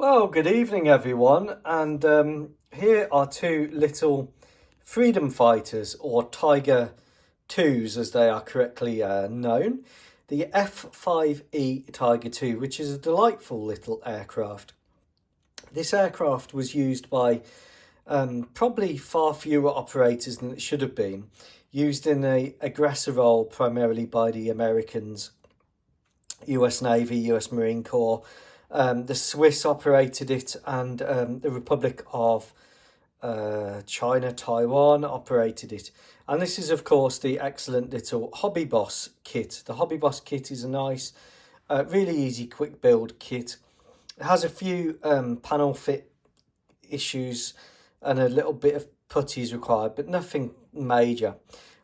Well, good evening, everyone. And here are two little freedom fighters, or Tiger 2s as they are correctly known. The F-5E Tiger 2, which is a delightful little aircraft. This aircraft was used by probably far fewer operators than it should have been, used in an aggressor role primarily by the Americans, US Navy, US Marine Corps. The Swiss operated it, and the Republic of China, Taiwan operated it. And this is, of course, the excellent little Hobbyboss kit. The Hobbyboss kit is a nice, really easy, quick build kit. It has a few panel fit issues and a little bit of putties required, but nothing major.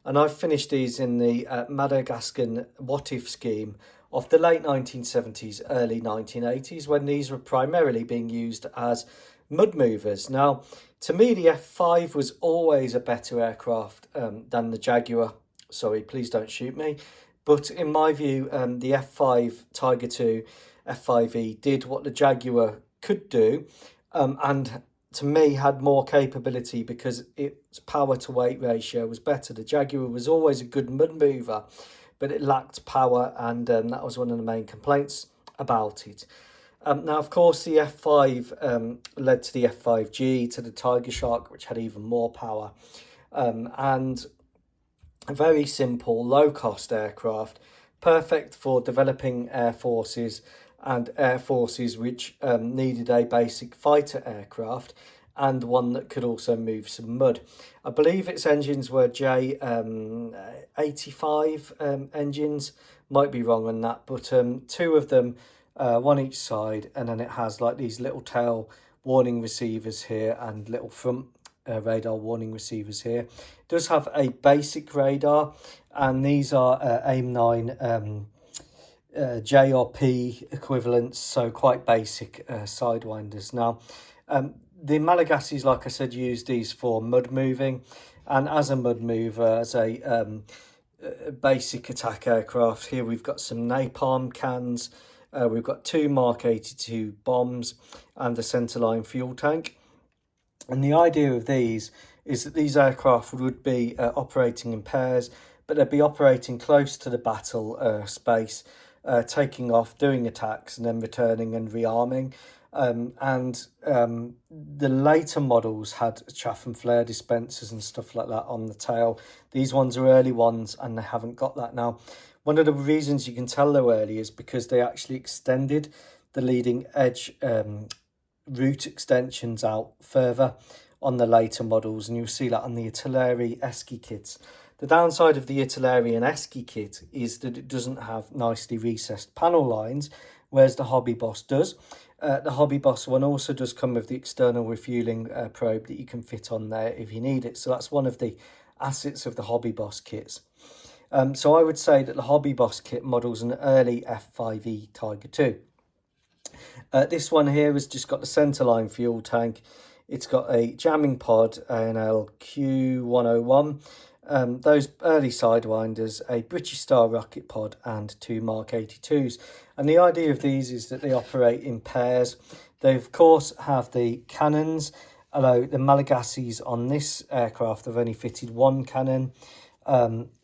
And I've finished these in the Madagascar WHATIF scheme of the late 1970s, early 1980s, when these were primarily being used as mud movers. Now, to me, the F5 was always a better aircraft than the Jaguar. Sorry, please don't shoot me. But in my view, the F5 Tiger 2, F5E did what the Jaguar could do, and to me had more capability because its power to weight ratio was better. The Jaguar was always a good mud mover, but it lacked power, and that was one of the main complaints about it. Now, of course, the F5 led to the F5G, to the Tiger Shark, which had even more power, and a very simple, low-cost aircraft, perfect for developing air forces and air forces which needed a basic fighter aircraft and one that could also move some mud. I believe its engines were J85 engines, might be wrong on that, but two of them, one each side, and then it has like these little tail warning receivers here and little front radar warning receivers here. It does have a basic radar, and these are AIM-9 J or P equivalents, so quite basic sidewinders. Now, the Malagasys, like I said, use these for mud moving, and as a mud mover, as a basic attack aircraft, here we've got some napalm cans, we've got two Mark 82 bombs and a centerline fuel tank. And the idea of these is that these aircraft would be operating in pairs, but they'd be operating close to the battle space, taking off, doing attacks, and then returning and rearming. The later models had chaff and flare dispensers and stuff like that on the tail. These ones are early ones, and they haven't got that now. One of the reasons you can tell they're early is because they actually extended the leading edge route extensions out further on the later models, and you'll see that on the Italeri Eschi kits. The downside of the Italeri and Eschi kit is that it doesn't have nicely recessed panel lines, whereas the Hobbyboss does. The Hobbyboss one also does come with the external refueling probe that you can fit on there if you need it. So that's one of the assets of the Hobbyboss kits. So I would say that the Hobbyboss kit models an early F5E Tiger 2. This one here has just got the centerline fuel tank. It's got a jamming pod, ANL Q101, those early sidewinders, a British Star rocket pod, and two Mark 82s. And the idea of these is that they operate in pairs. They, of course, have the cannons, although the Malagasys on this aircraft have only fitted one cannon,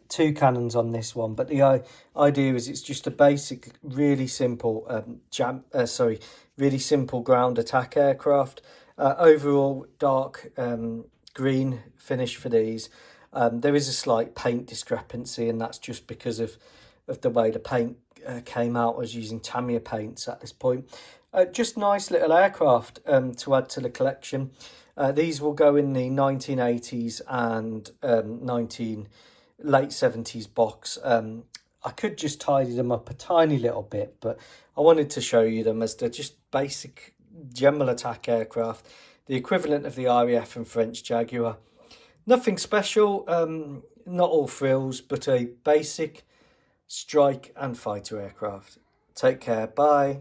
two cannons on this one. But the idea is it's just a basic, really simple really simple ground attack aircraft. Overall dark green finish for these. There is a slight paint discrepancy, and that's just because of the way the paint came out. I was using Tamiya paints at this point. Just nice little aircraft to add to the collection. These will go in the 1980s and late 70s box. I could just tidy them up a tiny little bit, but I wanted to show you them as they're just basic general attack aircraft, the equivalent of the RAF and French Jaguar. Nothing special, not all frills, but a basic strike and fighter aircraft. Take care, bye.